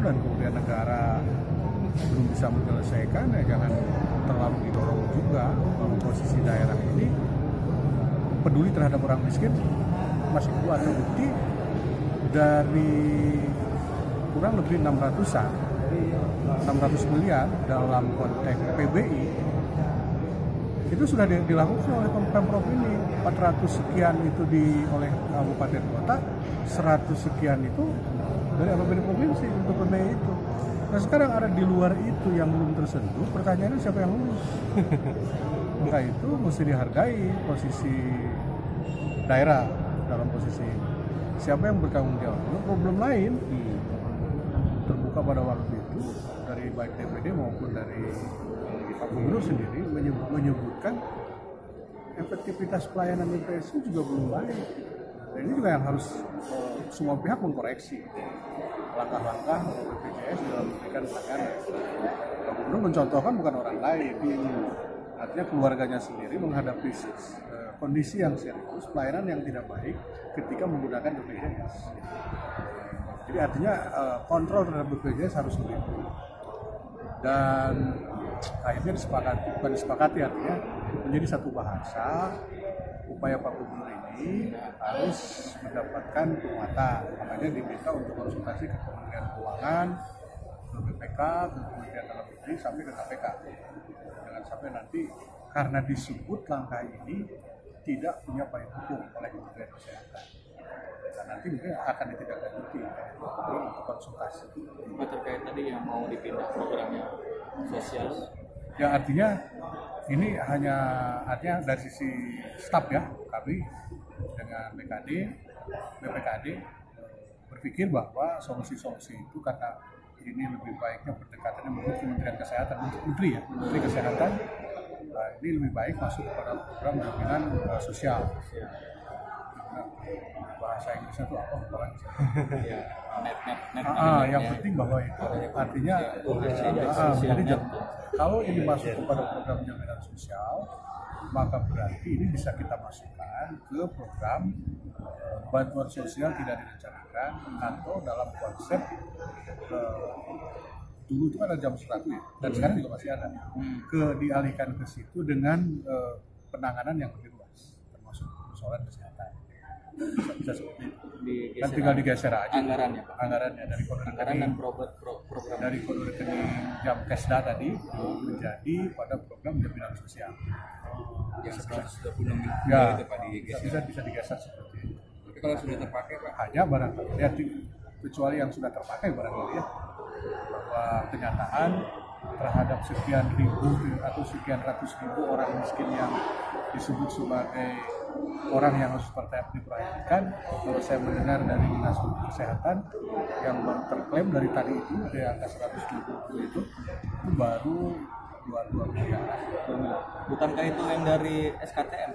dan kemudian negara belum bisa menyelesaikan, ya jangan terlalu didorong juga bahwa posisi daerah ini peduli terhadap orang miskin masih kuat. Terbukti dari kurang lebih 600 miliar dalam konteks PBI itu sudah dilakukan oleh Pemprov ini. 400 sekian itu oleh kabupaten kota, 100 sekian itu dari APBD provinsi untuk PBI itu. Nah sekarang ada di luar itu yang belum tersentuh, pertanyaannya siapa yang lulus? Maka itu mesti dihargai posisi daerah dalam posisi ini. Siapa yang bertanggung jawab? Problem lain terbuka pada waktu itu dari baik DPD maupun dari Pak Gubernur sendiri menyebutkan efektivitas pelayanan BPS juga belum baik. Dan ini juga yang harus semua pihak mengkoreksi langkah-langkah BPJS dalam memberikan pelayanan. Pak Gubernur mencontohkan bukan orang lain, artinya keluarganya sendiri menghadapi kondisi yang serius, pelayanan yang tidak baik ketika menggunakan BPJS. Jadi artinya kontrol terhadap BPJS harus lebih baik. Dan akhirnya disepakati artinya menjadi satu bahasa. Upaya Pak Gubernur ini harus mendapatkan penguatan, makanya diminta untuk konsultasi ke Kementerian Keuangan, ke BPK, ke Kementerian Dalam Negeri sampai ke KPK. Jangan sampai nanti karena disebut langkah ini tidak punya payung hukum oleh Kementerian Kesehatan. Dan nanti mungkin akan ditindaklanjuti untuk konsultasi. Terkait tadi yang mau dipindah programnya sosial, ya artinya ini artinya dari sisi staf ya, kami dengan BPKD berpikir bahwa solusi-solusi itu karena ini lebih baiknya berdekatannya menurut Kementerian Kesehatan, Menteri Kesehatan, ini lebih baik masuk kepada program jaminan sosial. Bahasa Inggrisnya itu apa? Yang penting bahwa itu artinya jadi kalau ini masuk kepada program jaminan sosial, maka berarti ini bisa kita masukkan ke program bantuan sosial tidak direncanakan atau dalam konsep dulu itu kan ada jam 1 ya, dan sekarang juga masih ada, dialihkan ke situ dengan penanganan yang lebih luas termasuk persoalan kesehatan. Bisa seperti itu. Dan tinggal digeser aja anggarannya dari kode rekening dari kode rekening Jamkesda tadi menjadi pada program jaminan sosial. Yang 126 miliar ya, itu Pak digeser. Bisa digeser seperti itu. Tapi kalau sudah terpakai Pak, hanya barangkali ya, kecuali yang sudah terpakai barangkali ya, bahwa kenyataan terhadap sekian ribu atau sekian ratus ribu orang miskin yang disebut sebagai orang yang harus diperhatikan. Kalau saya mendengar dari Dinas Kesehatan yang baru terklaim dari tadi itu dari angka 120 itu baru 22 miliar. Bukankah itu yang dari SKTM?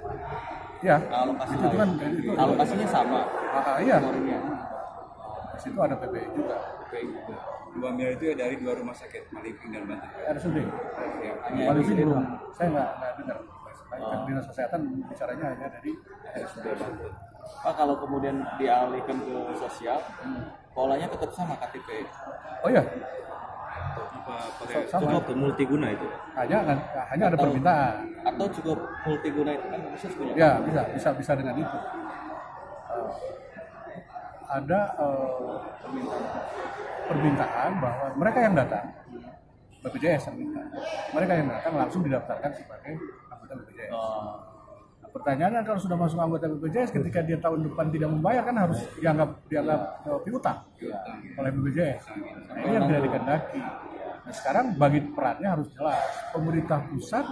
Ya, alokasi itu kan alokasinya sama. Iya. Di situ ada PBI juga. 2 miliar itu ya dari 2 rumah sakit, Maliping dan Banten. RSUD. Ya, Maliping belum. Saya nggak dengar. Dinas Kesehatan bicaranya hanya dari RSUD Banten. Pak, kalau kemudian dialihkan ke sosial, polanya tetap sama KTP. Oh iya. Cukup multiguna itu. Hanya ada permintaan. Atau cukup multiguna itu kan bisa punya. Ya, bisa dengan itu. Ada permintaan bahwa mereka yang datang BPJS yang minta. Mereka yang datang langsung didaftarkan sebagai anggota BPJS. Nah, pertanyaannya kalau sudah masuk anggota BPJS ketika dia tahun depan tidak membayar kan harus dianggap piutang oleh BPJS. Nah, ini yang tidak dikehendaki. Nah, sekarang bagi perannya harus jelas. Pemerintah pusat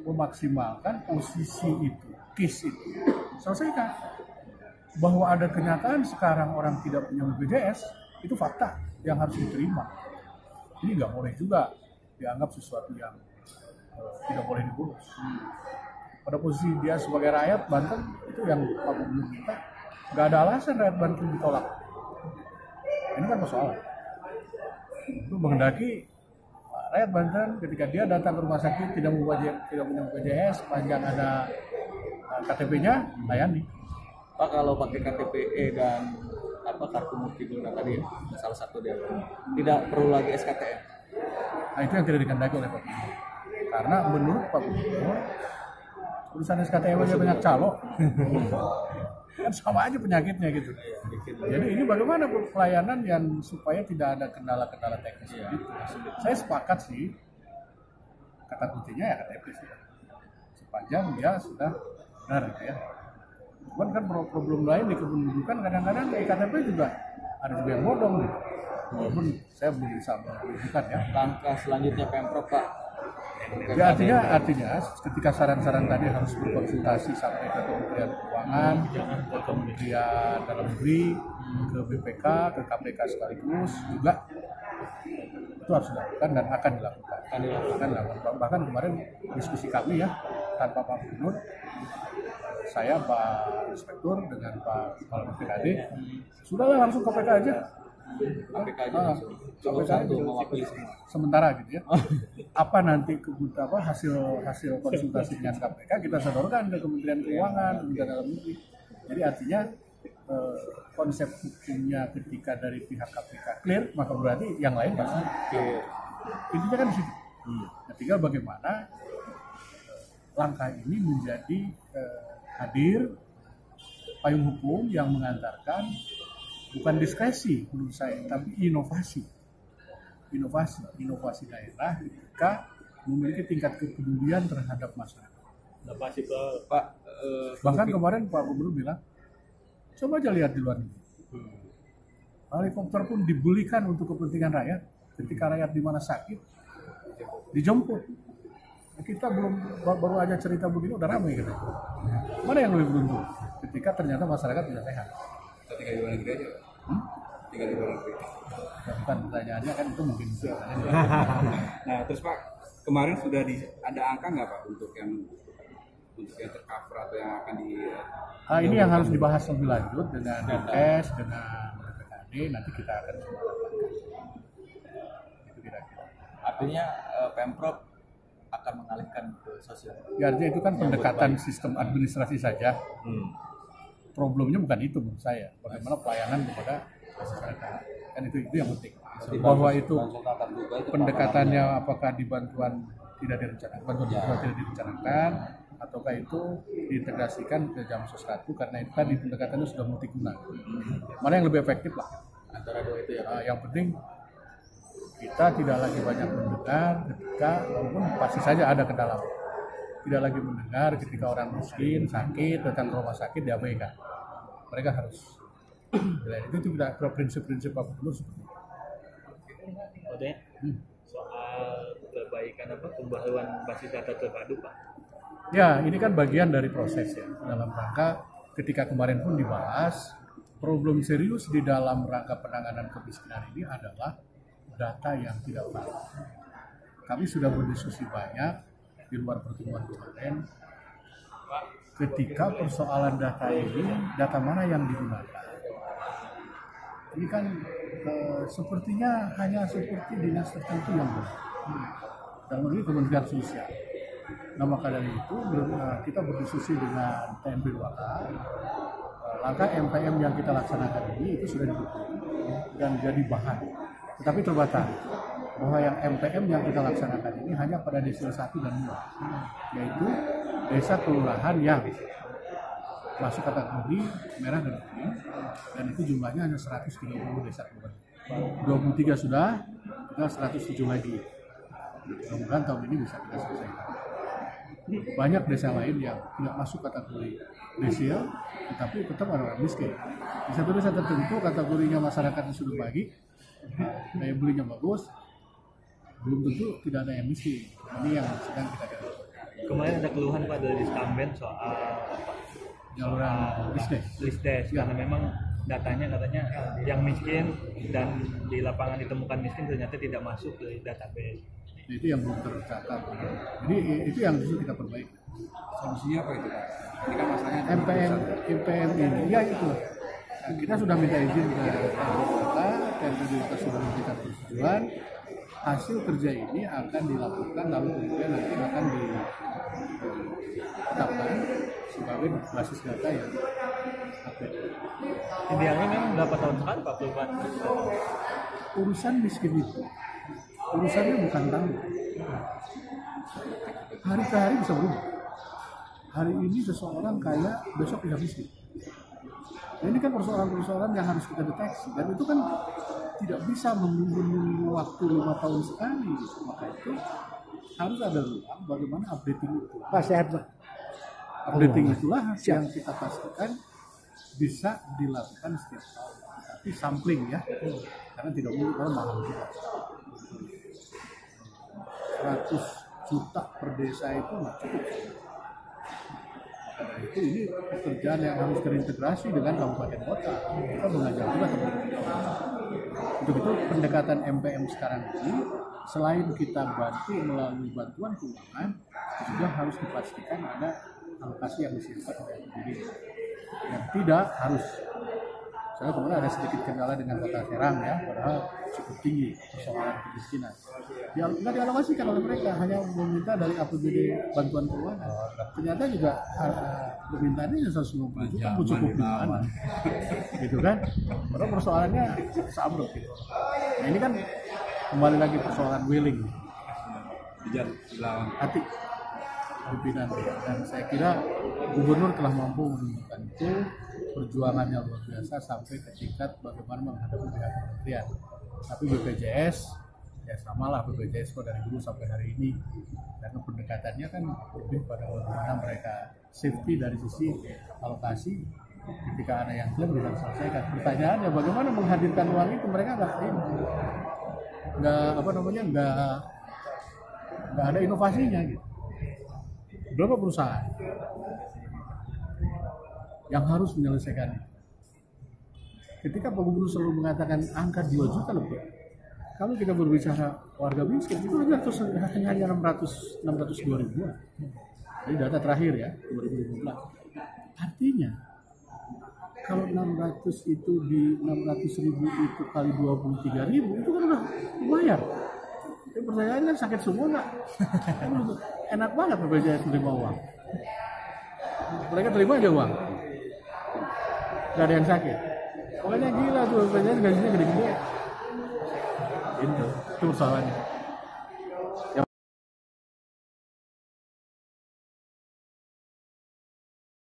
memaksimalkan posisi itu, KIS itu. Selesaikan. Bahwa ada kenyataan sekarang orang tidak punya BPJS, itu fakta yang harus diterima. Ini nggak boleh juga dianggap sesuatu yang tidak boleh diurus. Pada posisi dia sebagai rakyat Banten, itu yang Pak Gubernur minta, nggak ada alasan rakyat Banten ditolak. Ini kan persoalan. Itu menghendaki rakyat Banten ketika dia datang ke rumah sakit tidak punya BPJS, sepanjang ada KTP-nya layani. Pak, kalau pakai KTP dan kartu multiguna tadi, salah satu dia tidak perlu lagi SKTM. Nah itu yang tidak dikehendaki oleh Pak Gubernur. Karena menurut Pak Gubernur, urusan SKTM aja banyak calo, kan sama aja penyakitnya gitu. Jadi ini bagaimana pelayanan yang supaya tidak ada kendala-kendala teknis gitu. Saya sepakat sih, kata kuncinya ya KTP sih. Sepanjang dia sudah benar gitu ya. Cuman kan problem lain di kependudukan kadang-kadang di KTP juga ada juga yang bodong gitu. Walaupun saya belum bisa menunjukkan ya. Langkah selanjutnya Pemprov Pak. Ya, artinya ketika saran-saran tadi harus berkonsultasi sampai ke Kementerian Keuangan, ke Kementerian Dalam Negeri, ke BPK, ke KPK sekaligus juga itu harus dilakukan dan akan dilakukan. Bahkan kemarin diskusi kami ya tanpa Pak Gubernur, saya Pak Inspektur dengan Pak Kepala BPKD, sudahlah langsung KPK aja. KPK aja langsung. Cukup satu mewakili semua. Sementara gitu ya. Apa nanti hasil konsultasi dengan KPK kita sodorkan ke Kementerian Keuangan, Kementerian Dalam Negeri. Jadi artinya konsep hukumnya ketika dari pihak KPK clear, maka berarti yang lain pasti clear. Intinya kan di situ. Nah, tinggal bagaimana langkah ini menjadi hadir payung hukum yang mengantarkan bukan diskresi menurut saya, tapi inovasi daerah ketika memiliki tingkat kepedulian terhadap masyarakat. Pak, Bahkan kemarin Pak Gubernur bilang, coba aja lihat di luar negeri. Helikopter pun dibulikan untuk kepentingan rakyat. Ketika rakyat di mana sakit, dijemput. Kita baru aja cerita begini udah ramai gitu. Mana yang lebih beruntung? Ketika ternyata masyarakat tidak sehat. Tinggal di luar negeri aja. Tinggal di luar negeri. Bukan pertanyaannya kan itu mungkin. Nah terus Pak, kemarin sudah ada angka nggak Pak untuk yang tercover atau yang akan di? Ini yang harus dibahas lebih lanjut dengan DKS, dengan BPKD, nanti kita akan itu kira-kira. Artinya Pemprov akan mengalihkan ke sosial. Ya, artinya itu kan pendekatan sistem administrasi saja. Problemnya bukan itu menurut saya. Bagaimana pelayanan kepada masyarakat. Kan itu yang penting. Bahwa itu pendekatannya apakah di bantuan tidak direncanakan, tidak direncanakan, ataukah itu diintegrasikan ke jam sesuatu karena itu tadi pendekatannya sudah multiguna. Mana yang lebih efektif lah. Antara dua itu ya. Yang penting kita tidak lagi banyak mendengar ketika, walaupun pasti saja ada kendala. Tidak lagi mendengar ketika orang miskin, sakit, datang ke rumah sakit diabaikan. Mereka harus. Itu tidak prinsip-prinsip Pak Gubernur seperti itu. Oke. Soal perbaikan pembaharuan basis data terpadu Pak. Ya, ini kan bagian dari proses ya. Dalam rangka ketika kemarin pun dibahas, problem serius di dalam rangka penanganan kemiskinan ini adalah data yang tidak valid. Kami sudah berdiskusi banyak di luar pertemuan kemarin. Ketika persoalan data ini, data mana yang digunakan? Ini kan sepertinya hanya seperti dinas tertentu yang dalam negeri Kementerian Sosial. Nah maka dari itu kita berdiskusi dengan TMP 2K. Langkah MPM yang kita laksanakan ini itu sudah didukung dan jadi bahan. Tetapi terbatas bahwa yang MPM yang kita laksanakan ini hanya pada desa 1 dan 2, yaitu desa kelurahan yang masuk kategori merah dan kuning, dan itu jumlahnya hanya 130 desa kelurahan. 23 sudah, tinggal 107 lagi. Mudah-mudahan tahun ini bisa kita selesaikan. Banyak desa lain yang tidak masuk kategori desil, tetapi tetap ada orang miskin. Di satu desa tertentu kategorinya masyarakatnya sudah baik, daya belinya bagus, belum tentu tidak ada yang miskin. Ini yang sedang kita gali. Kemarin ada keluhan Pak dari Stamben soal Jaluran Lisdes karena memang datanya katanya yang miskin dan di lapangan ditemukan miskin ternyata tidak masuk ke database. Itu yang belum tercatat. Jadi itu yang justru kita perbaiki. Solusinya apa itu Pak? Ini kan masalahnya MPM ini, ya itu Nah, kita sudah minta izin ke kota, dan kita sudah memberikan persetujuan. Hasil kerja ini akan dilakukan lalu kemudian nanti akan ditetapkan sebagai basis data yang update. Idealnya memang berapa tahun sekali Pak perubahan? Urusan miskin itu, urusannya bukan tahun. Hari ke hari bisa berubah. Hari ini seseorang kaya, besok bisa miskin. Nah, ini kan persoalan-persoalan yang harus kita deteksi, dan itu kan tidak bisa menunggu waktu 5 tahun sekali. Maka itu harus ada ruang bagaimana updating itu. Pak sehat Pak. Updating itulah yang kita pastikan bisa dilakukan setiap tahun. Tapi sampling ya, karena tidak mungkin kalau mahal juga. 100 juta per desa itu nggak cukup. Karena itu ini pekerjaan yang harus terintegrasi dengan kabupaten kota. Kita mengajak juga teman-teman. Untuk itu pendekatan MPM sekarang ini selain kita bantu melalui bantuan keuangan, juga harus dipastikan ada alokasi yang disiapkan oleh APBD. Yang tidak harus. Saya kemarin ada sedikit kendala dengan Kota Serang ya, padahal cukup tinggi persoalan kemiskinan. Nggak dialokasikan oleh mereka, hanya meminta dari APBD bantuan keuangan. Ternyata juga permintaannya 150 juta, cukup di mana? Gitu kan? Padahal persoalannya seamruk gitu. Nah ini kan kembali lagi persoalan willing, hati pimpinan, dan saya kira gubernur telah mampu menunjukkan itu perjuangannya luar biasa sampai ke tingkat bagaimana menghadapi pihak kementerian. Tapi BPJS ya samalah, BPJS kok dari dulu sampai hari ini, karena pendekatannya kan lebih pada bagaimana mereka safety dari sisi alokasi. Ketika ada yang klaim bisa diselesaikan. Pertanyaannya bagaimana menghadirkan uang itu, mereka nggak ada inovasinya gitu. Berapa perusahaan yang harus menyelesaikan itu? Ketika Pak Gubernur selalu mengatakan angka 2 juta lebih, kalau kita berbicara warga miskin itu hanya 602 ribuan. Ini data terakhir ya 2015. Artinya kalau 600 itu di 600 ribu itu kali 23 ribu itu kan udah lumayan. Tapi pertanyaannya sakit semua nggak? Enak banget BPJS menerima uang. Mereka terima aja uang, nggak ada yang sakit. Pokoknya gila tuh BPJS gajinya gede-gede. Itu persoalannya.